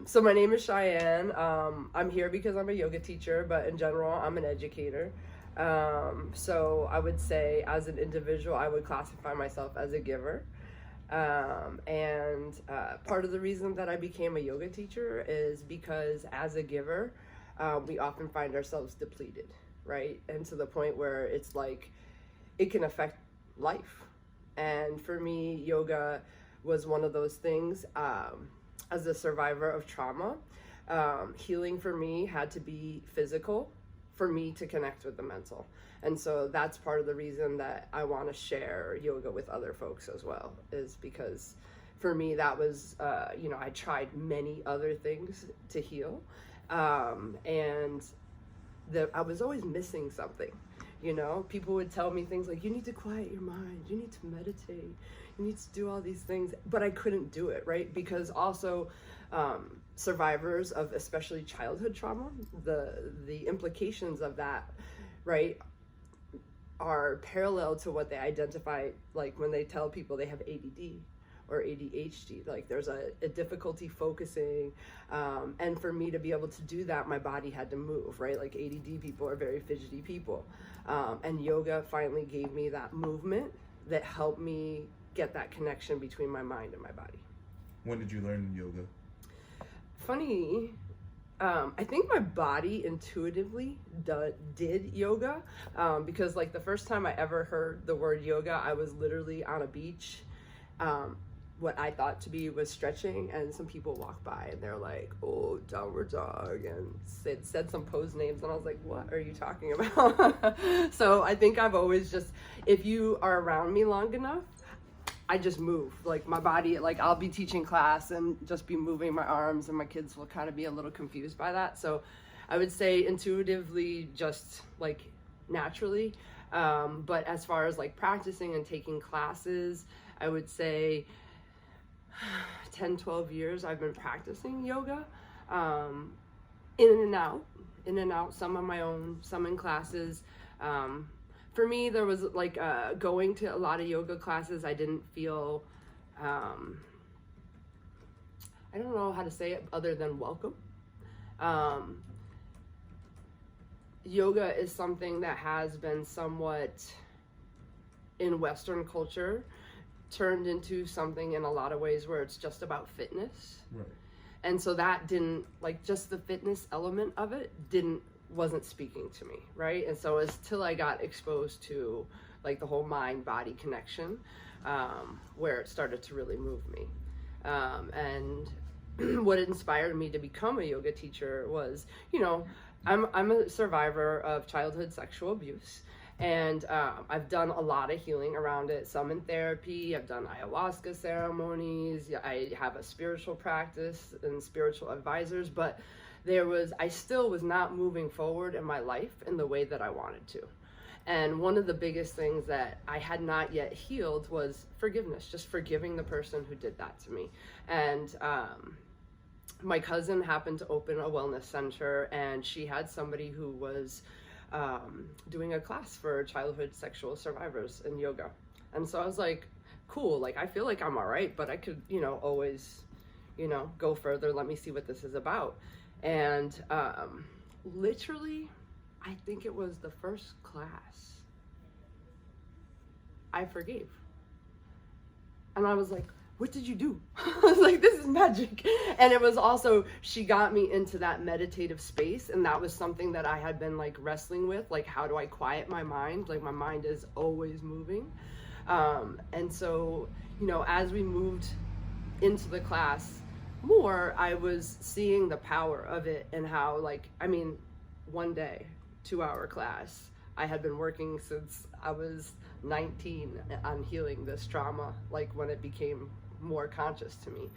So my name is Cheyenne. I'm here because I'm a yoga teacher, but in general, I'm an educator. So I would say as an individual, I would classify myself as a giver. And part of the reason that I became a yoga teacher is because as a giver, we often find ourselves depleted, right? And to the point where it's like, it can affect life. And for me, yoga was one of those things. As a survivor of trauma, healing for me had to be physical for me to connect with the mental. And so that's part of the reason that I want to share yoga with other folks as well, is because for me, that was, I tried many other things to heal. And I was always missing something. People would tell me things like, you need to quiet your mind, you need to meditate, you need to do all these things, but I couldn't do it, right? Because also survivors of especially childhood trauma, the implications of that, right, are parallel to what they identify, like when they tell people they have ADD or ADHD, like there's a difficulty focusing, and for me to be able to do that, my body had to move, right? Like ADD people are very fidgety people, and yoga finally gave me that movement that helped me get that connection between my mind and my body. When did you learn yoga? Funny, I think my body intuitively did yoga, because like the first time I ever heard the word yoga, I was literally on a beach. What I thought to be was stretching, and some people walked by and they're like, oh, downward dog, and said some pose names, and I was like, what are you talking about? So I think I've always just, if you are around me long enough, I just move, like my body, like I'll be teaching class and just be moving my arms, and my kids will kind of be a little confused by that. So I would say intuitively, just like naturally, but as far as like practicing and taking classes, I would say 10, 12 years I've been practicing yoga, in and out, some on my own, some in classes. For me, there was like going to a lot of yoga classes, I didn't feel, I don't know how to say it other than welcome. Yoga is something that has been somewhat in Western culture turned into something in a lot of ways where it's just about fitness. Right. And so that didn't, like, just the fitness element of it wasn't speaking to me, right? And so it's till I got exposed to like the whole mind body connection, where it started to really move me. And what inspired me to become a yoga teacher was, I'm a survivor of childhood sexual abuse. And I've done a lot of healing around it, some in therapy. I've done ayahuasca ceremonies. I have a spiritual practice and spiritual advisors, but I still was not moving forward in my life in the way that I wanted to. And one of the biggest things that I had not yet healed was forgiveness, just forgiving the person who did that to me. And my cousin happened to open a wellness center, and she had somebody who was doing a class for childhood sexual survivors in yoga. And so I was like, cool, like I feel like I'm all right, but I could, always, go further. Let me see what this is about. And literally, I think it was the first class I forgave. And I was like, what did you do? I was like, this is magic. And it was also, she got me into that meditative space. And that was something that I had been like wrestling with, like, how do I quiet my mind? Like my mind is always moving. And so, as we moved into the class more, I was seeing the power of it, and how, like, one day, 2-hour class, I had been working since I was 19 on healing this trauma, like when it became more conscious to me.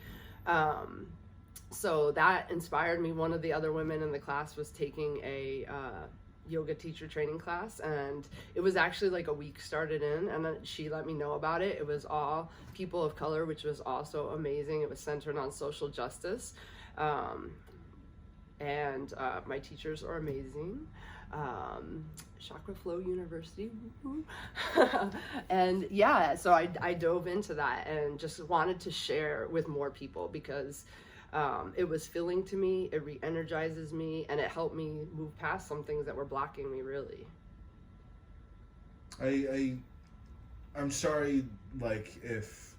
So that inspired me. One of the other women in the class was taking a yoga teacher training class, and it was actually like a week started in, and she let me know about it. It was all people of color, which was also amazing. It was centered on social justice, and my teachers are amazing. Chakra Flow University. And yeah, so I dove into that and just wanted to share with more people, because It was filling to me, it re-energizes me, and it helped me move past some things that were blocking me, really. I'm sorry, like, if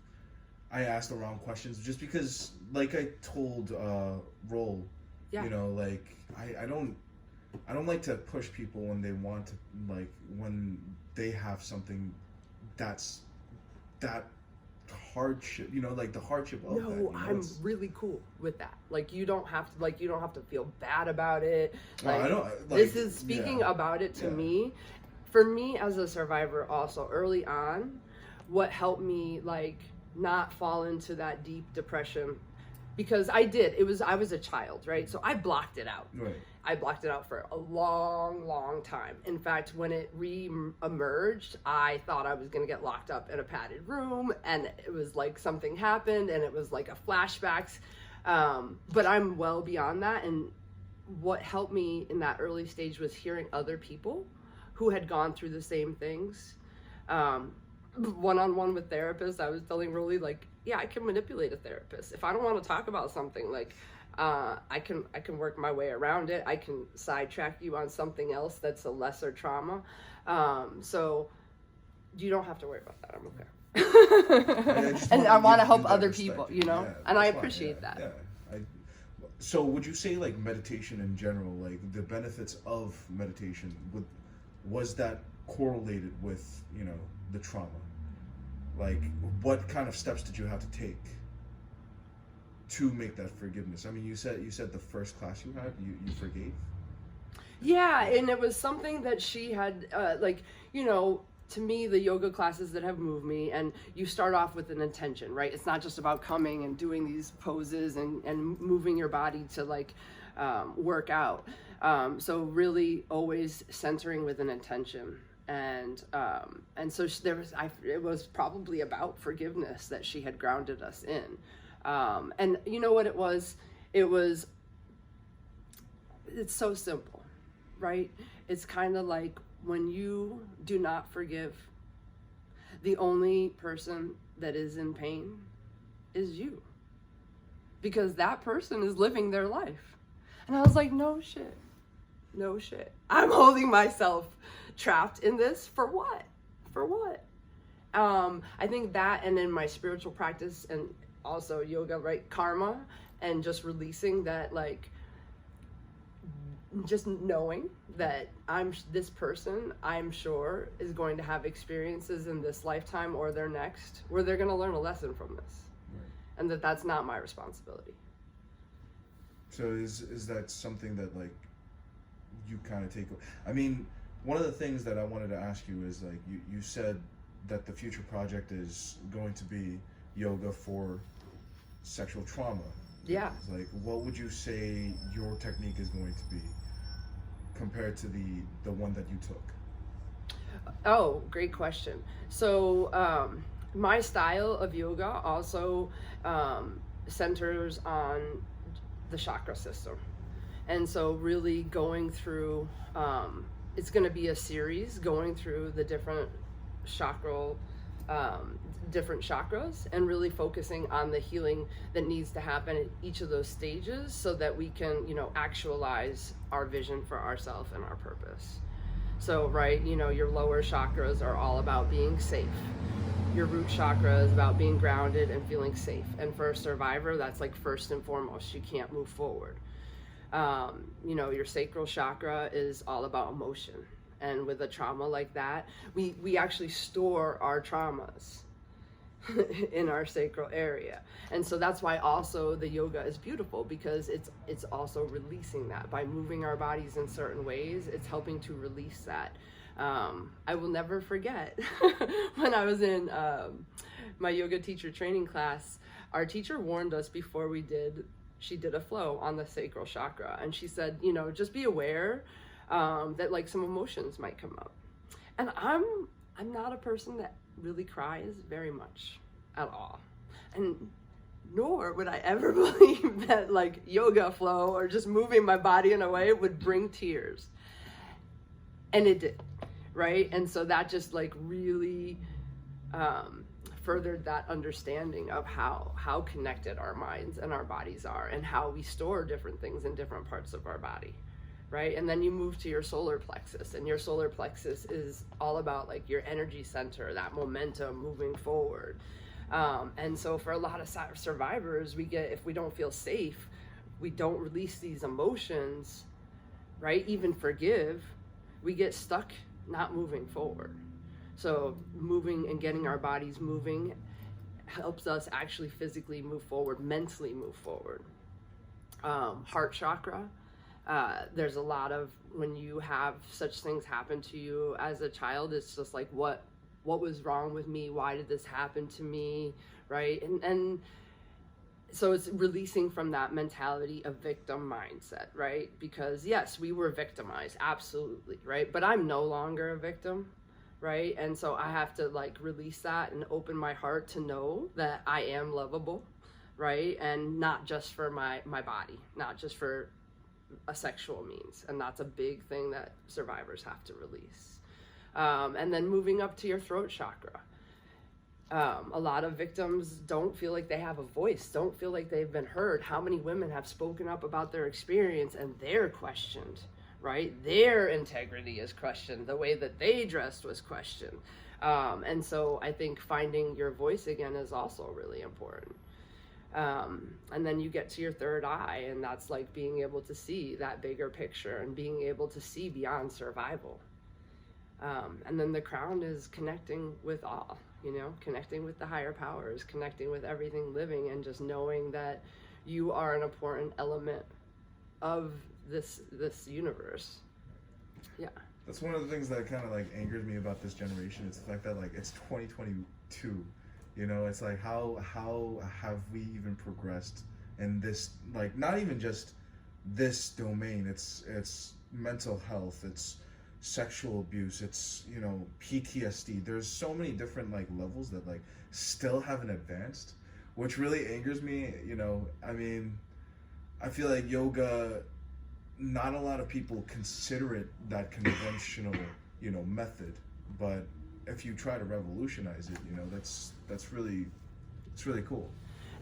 I asked the wrong questions, just because, like I told Roll, Yeah. you know, like, I don't like to push people when they want to, like, when they have something that's that hardship, you know, like the hardship of that. No, You know? I'm really cool with that. Like, you don't have to feel bad about it. Like, I don't, like, this is speaking about it to Yeah. me. For me as a survivor, also early on, what helped me like not fall into that deep depression, because I was a child, right? So I blocked it out. Right. I blocked it out for a long time. In fact, when it re-emerged, I thought I was going to get locked up in a padded room, and it was like something happened, and it was like a flashbacks. But I'm well beyond that, and what helped me in that early stage was hearing other people who had gone through the same things. One-on-one with therapists, I was telling Rolly, like, yeah, I can manipulate a therapist. If I don't want to talk about something, like, I can work my way around it. I can sidetrack you on something else that's a lesser trauma. So you don't have to worry about that. I'm okay. And I want to help other people, you know, and I appreciate that. Yeah. So would you say, like, meditation in general, like the benefits of meditation, was that correlated with, you know, the trauma? Like, what kind of steps did you have to take to make that forgiveness? I mean, you said the first class you had, you forgave? Yeah, and it was something that she had, like, you know, to me, the yoga classes that have moved me, and you start off with an intention, right? It's not just about coming and doing these poses and moving your body to, like, work out. So really always centering with an intention. And so it was probably about forgiveness that she had grounded us in. And you know what it was? It's so simple, right? It's kind of like when you do not forgive, the only person that is in pain is you, because that person is living their life. And I was like, no shit. I'm holding myself trapped in this for what? I think that, and in my spiritual practice and also yoga, right? Karma, and just releasing that, like, just knowing that this person, I'm sure, is going to have experiences in this lifetime or their next where they're going to learn a lesson from this. Right. And that's not my responsibility. So is that something that, like, you kind of take? I mean, one of the things that I wanted to ask you is, like, you said that the future project is going to be yoga for sexual trauma. Yeah. Like, what would you say your technique is going to be compared to the one that you took? Oh, great question. So my style of yoga also centers on the chakra system. And so really going through, it's going to be a series going through the different different chakras, and really focusing on the healing that needs to happen at each of those stages, so that we can, you know, actualize our vision for ourselves and our purpose. So, right, you know, your lower chakras are all about being safe. Your root chakra is about being grounded and feeling safe. And for a survivor, that's like first and foremost. You can't move forward. You know, your sacral chakra is all about emotion. And with a trauma like that, we actually store our traumas in our sacral area. And so that's why also the yoga is beautiful, because it's also releasing that. By moving our bodies in certain ways, it's helping to release that. I will never forget when I was in my yoga teacher training class, our teacher warned us before she did a flow on the sacral chakra. And she said, you know, just be aware that, like, some emotions might come up. And I'm not a person that really cries very much at all. And nor would I ever believe that, like, yoga flow or just moving my body in a way would bring tears. And it did, right? And so that just, like, really furthered that understanding of how connected our minds and our bodies are, and how we store different things in different parts of our body, right? And then you move to your solar plexus, and your solar plexus is all about like your energy center, that momentum moving forward. And so for a lot of survivors, if we don't feel safe, we don't release these emotions, right? Even forgive, we get stuck not moving forward. So moving and getting our bodies moving helps us actually physically move forward, mentally move forward. Heart chakra, there's a lot of, when you have such things happen to you as a child, it's just like, what was wrong with me? Why did this happen to me? Right? And so it's releasing from that mentality of victim mindset, right? Because yes, we were victimized, absolutely, right? But I'm no longer a victim, right? And so I have to like release that and open my heart to know that I am lovable, right? And not just for my body, not just for a sexual means. And that's a big thing that survivors have to release. And then moving up to your throat chakra. A lot of victims don't feel like they have a voice, don't feel like they've been heard. How many women have spoken up about their experience and they're questioned, right? Their integrity is questioned. The way that they dressed was questioned. And so I think finding your voice again is also really important. And then you get to your third eye, and that's like being able to see that bigger picture and being able to see beyond survival. And then the crown is connecting with all, connecting with the higher powers, connecting with everything living, and just knowing that you are an important element of this universe. Yeah. That's one of the things that kind of like angers me about this generation. It's the fact that like it's 2022. It's like how have we even progressed in this, like, not even just this domain. It's mental health, it's sexual abuse, it's PTSD. There's so many different like levels that like still haven't advanced, which really angers me. I mean, I feel like yoga, not a lot of people consider it that conventional method, but if you try to revolutionize it, that's really cool.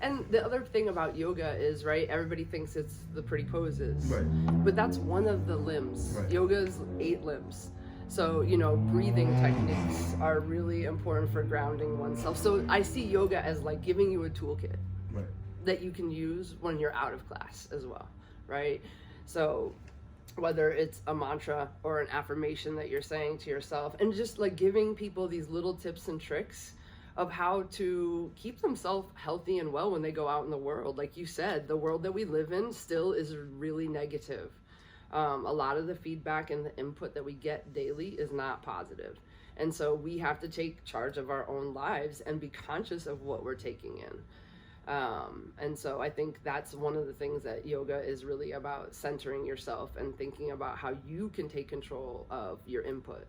And the other thing about yoga is, right, everybody thinks it's the pretty poses. Right. But that's one of the limbs. Right. Yoga's 8 limbs. So, breathing techniques are really important for grounding oneself. So I see yoga as like giving you a toolkit, right, that you can use when you're out of class as well, right? So whether it's a mantra or an affirmation that you're saying to yourself, and just like giving people these little tips and tricks of how to keep themselves healthy and well when they go out in the world. Like you said, the world that we live in still is really negative. A lot of the feedback and the input that we get daily is not positive. And so we have to take charge of our own lives and be conscious of what we're taking in. And so I think that's one of the things that yoga is really about, centering yourself and thinking about how you can take control of your input.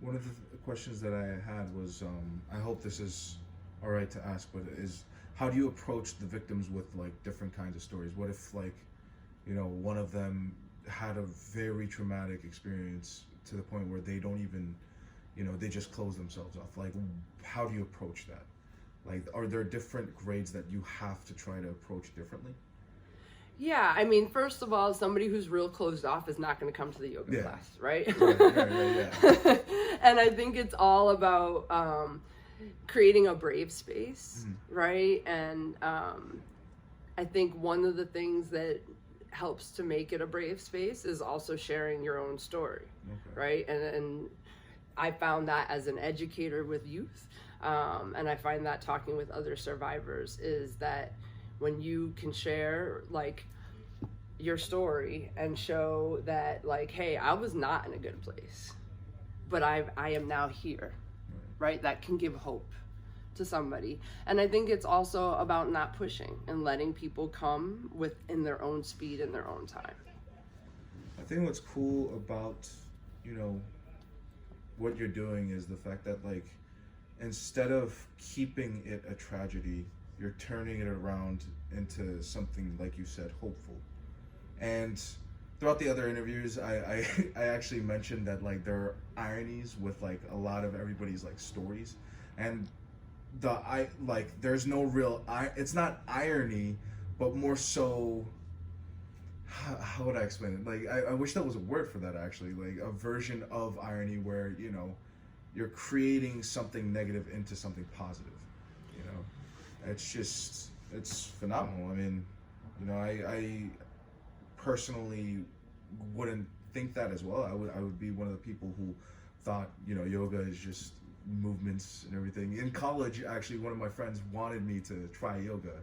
One of the questions that I had was, I hope this is all right to ask, but is, how do you approach the victims with like different kinds of stories? What if like, one of them had a very traumatic experience to the point where they don't even, they just close themselves off? Like, how do you approach that? Like, are there different grades that you have to try to approach differently? Yeah, I mean, first of all, somebody who's real closed off is not going to come to the yoga class, right? Yeah. And I think it's all about creating a brave space, right? And I think one of the things that helps to make it a brave space is also sharing your own story, right? And I found that as an educator with youth, and I find that talking with other survivors, is that when you can share like your story and show that like, hey, I was not in a good place, but I am now here, right? That can give hope to somebody. And I think it's also about not pushing and letting people come within their own speed and their own time. I think what's cool about, what you're doing is the fact that like, instead of keeping it a tragedy, you're turning it around into something, like you said, hopeful. And throughout the other interviews, I actually mentioned that like there are ironies with like a lot of everybody's like stories. and there's no real it's not irony, but more so, how would I explain it? Like, I wish that was a word for that, actually. Like, a version of irony where, you know, you're creating something negative into something positive, you know? It's phenomenal. I mean, you know, I personally wouldn't think that as well. I would be one of the people who thought, you know, yoga is just movements and everything. In college, actually, one of my friends wanted me to try yoga,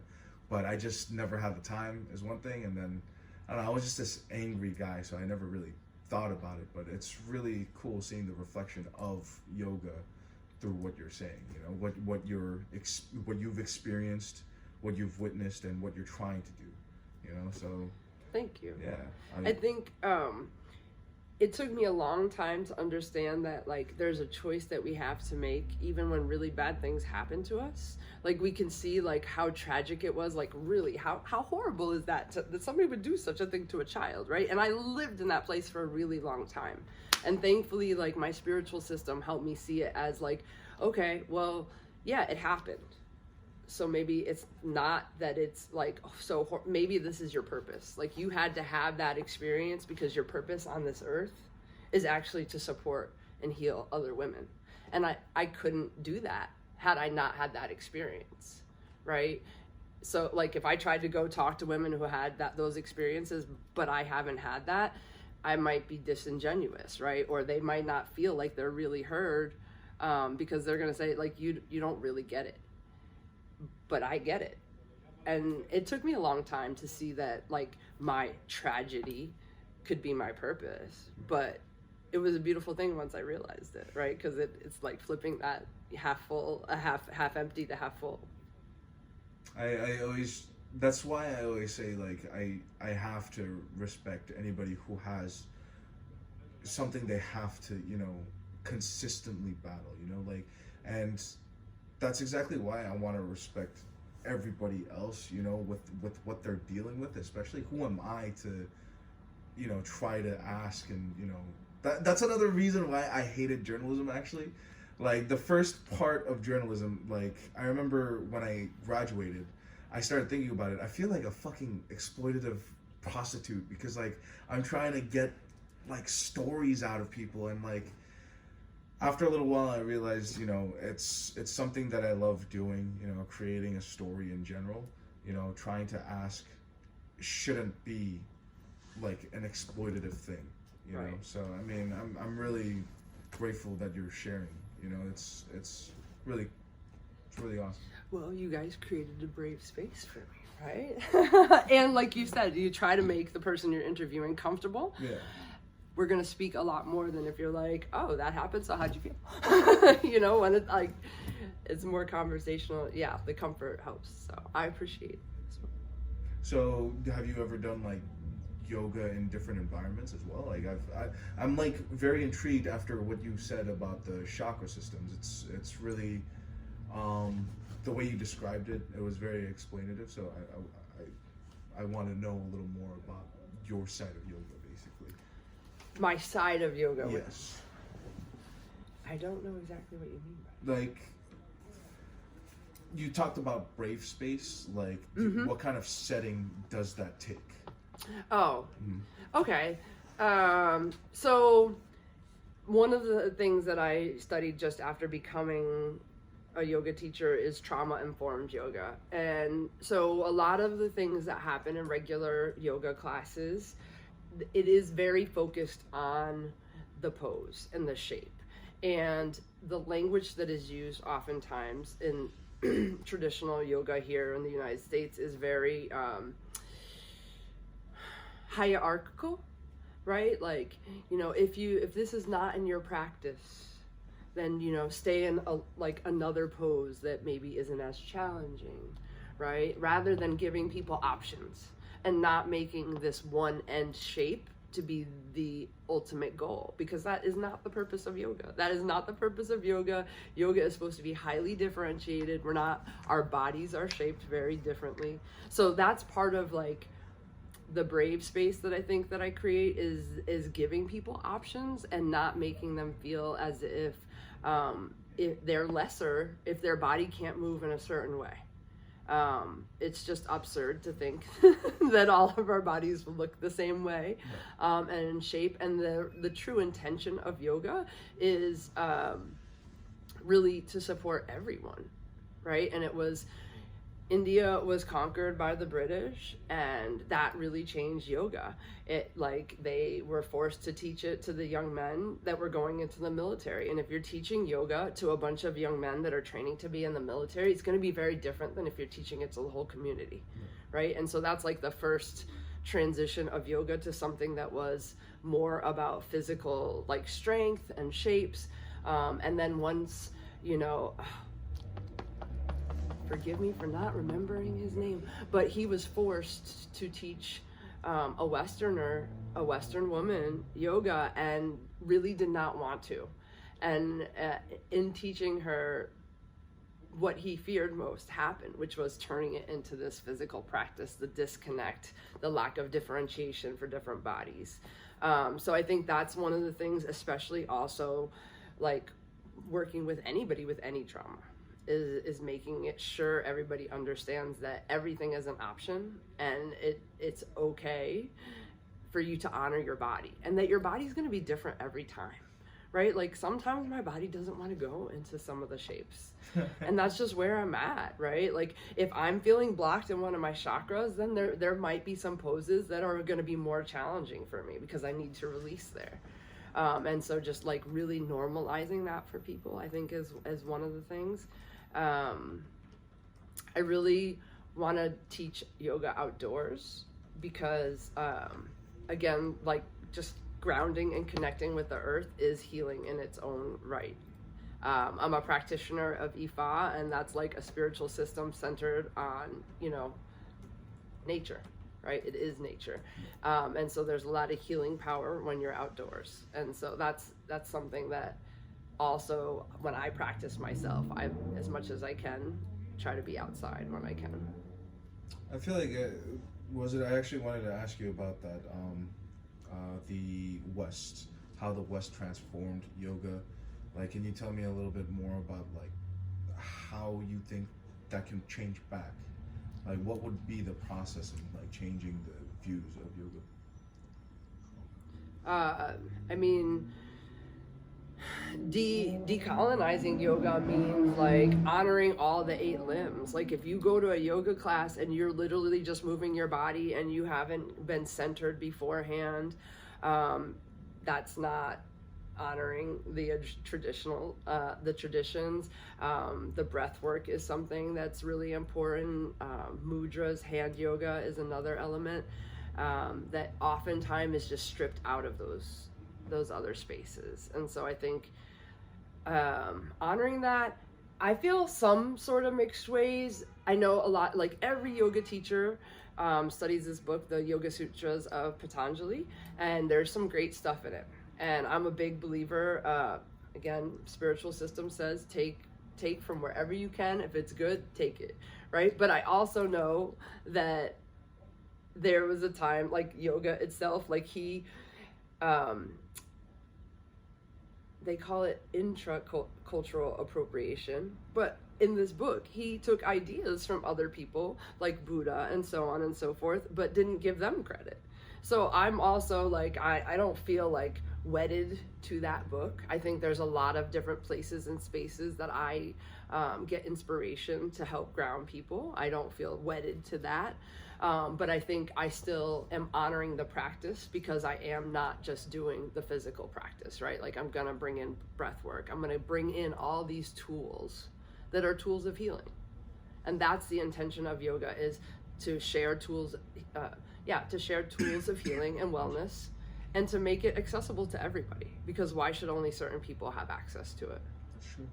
but I just never had the time, is one thing, and then I don't know, I was just this angry guy, so I never really thought about it. But it's really cool seeing the reflection of yoga through what you're saying. You know, what you've experienced, what you've witnessed, and what you're trying to do. You know, so thank you. Yeah, I think it took me a long time to understand that, like, there's a choice that we have to make even when really bad things happen to us. Like, we can see, like, how tragic it was, like, really, how horrible is that that somebody would do such a thing to a child, right? And I lived in that place for a really long time. And thankfully, like, my spiritual system helped me see it as, like, okay, well, yeah, it happened. So maybe it's not that it's like, maybe this is your purpose. Like, you had to have that experience because your purpose on this earth is actually to support and heal other women. And I couldn't do that had I not had that experience, right? So, like, if I tried to go talk to women who had those experiences, but I haven't had that, I might be disingenuous, right? Or they might not feel like they're really heard, because they're gonna say, like, you don't really get it. But I get it. And it took me a long time to see that, like, my tragedy could be my purpose. But it was a beautiful thing once I realized it, right? Because it's like flipping that half full, half empty to half full. That's why I always say, like, I have to respect anybody who has something they have to, you know, consistently battle, you know, like, and that's exactly why I want to respect everybody else, you know, with what they're dealing with. Especially, who am I to, you know, try to ask, and, you know, that's another reason why I hated journalism, actually. Like, the first part of journalism, like, I remember when I graduated, I started thinking about it. I feel like a fucking exploitative prostitute, because, like, I'm trying to get, like, stories out of people, and, like, after a little while, I realized, you know, it's something that I love doing, you know, creating a story in general, you know, trying to ask shouldn't be, like, an exploitative thing, you know? So, I mean, I'm really grateful that you're sharing, you know, it's really awesome. Well, you guys created a brave space for me, right? And like you said, you try to make the person you're interviewing comfortable. Yeah. We're going to speak a lot more than if you're like, oh, that happened, so how'd you feel? You know, when it's like, it's more conversational. Yeah, the comfort helps. So I appreciate it. So have you ever done, like, yoga in different environments as well? Like, I'm like very intrigued after what you said about the chakra systems. It's really, the way you described it, it was very explanative. So I want to know a little more about your side of yoga, basically. My side of yoga. Yes. I don't know exactly what you mean by that. Like, you talked about brave space. Like, what kind of setting does that take? Oh, okay. So one of the things that I studied just after becoming a yoga teacher is trauma-informed yoga. And so a lot of the things that happen in regular yoga classes, it is very focused on the pose and the shape. And the language that is used oftentimes in traditional yoga here in the United States is very hierarchical, right? Like, you know, if this is not in your practice, then, you know, stay in like another pose that maybe isn't as challenging, right? Rather than giving people options and not making this one end shape to be the ultimate goal, because that is not the purpose of yoga. That is not the purpose of yoga. Yoga is supposed to be highly differentiated. Our bodies are shaped very differently. So that's part of, like, the brave space that I think that I create is giving people options and not making them feel as if if they're lesser if their body can't move in a certain way. It's just absurd to think that all of our bodies will look the same way, and in shape. And the true intention of yoga is really to support everyone, right? And India was conquered by the British, and that really changed yoga. They were forced to teach it to the young men that were going into the military. And if you're teaching yoga to a bunch of young men that are training to be in the military, it's going to be very different than if you're teaching it to the whole community, right? And so that's like the first transition of yoga to something that was more about physical, like strength and shapes. And then once, forgive me for not remembering his name, but he was forced to teach a Western woman yoga, and really did not want to. And in teaching her, what he feared most happened, which was turning it into this physical practice, the disconnect, the lack of differentiation for different bodies. So I think that's one of the things, especially also like working with anybody with any trauma, is making it sure everybody understands that everything is an option, and it's okay for you to honor your body, and that your body's going to be different every time, right? Like sometimes my body doesn't want to go into some of the shapes, and that's just where I'm at, right? Like if I'm feeling blocked in one of my chakras, then there might be some poses that are going to be more challenging for me because I need to release there. And so just like really normalizing that for people, I think is one of the things. I really want to teach yoga outdoors because, again, like just grounding and connecting with the earth is healing in its own right. I'm a practitioner of Ifa, and that's like a spiritual system centered on, nature, right? It is nature. And so there's a lot of healing power when you're outdoors. And so that's something that also, when I practice myself, I, as much as I can, try to be outside when I can. I feel like I actually wanted to ask you about that, the West, how the West transformed yoga. Like, can you tell me a little bit more about like how you think that can change back? Like, what would be the process of like changing the views of yoga? I mean, decolonizing yoga means like honoring all the 8 limbs. Like if you go to a yoga class and you're literally just moving your body and you haven't been centered beforehand, that's not honoring the traditional, the traditions. The breath work is something that's really important. Mudras, hand yoga is another element that oftentimes is just stripped out of those other spaces. And so I think honoring that, I feel some sort of mixed ways. I know a lot, like every yoga teacher studies this book, the Yoga Sutras of Patanjali, and there's some great stuff in it. And I'm a big believer, again, spiritual system says take from wherever you can. If it's good, take it, right? But I also know that there was a time, like yoga itself, like they call it intra-cultural appropriation, but in this book, he took ideas from other people, like Buddha and so on and so forth, but didn't give them credit. So I'm also like, I don't feel like wedded to that book. I think there's a lot of different places and spaces that I get inspiration to help ground people. I don't feel wedded to that. But I think I still am honoring the practice because I am not just doing the physical practice, right? Like I'm gonna bring in breath work. I'm gonna bring in all these tools that are tools of healing. And that's the intention of yoga, is to share tools, to share tools of healing and wellness, and to make it accessible to everybody, because why should only certain people have access to it? That's true.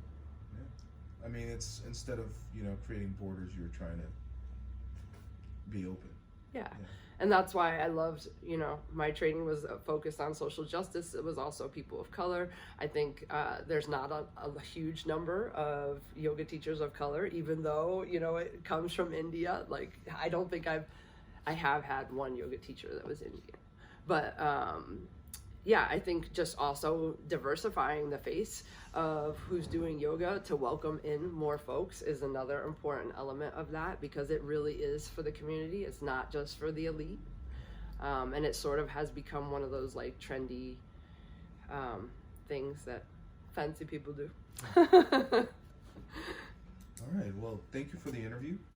Yeah. I mean, it's instead of, creating borders, you're trying to be open. Yeah. And that's why I loved, my training was focused on social justice. It was also people of color. I think there's not a huge number of yoga teachers of color, even though, it comes from India. Like, I don't think I have had one yoga teacher that was Indian. But, yeah, I think just also diversifying the face of who's doing yoga to welcome in more folks is another important element of that, because it really is for the community. It's not just for the elite. And it sort of has become one of those like trendy things that fancy people do. All right. Well, thank you for the interview.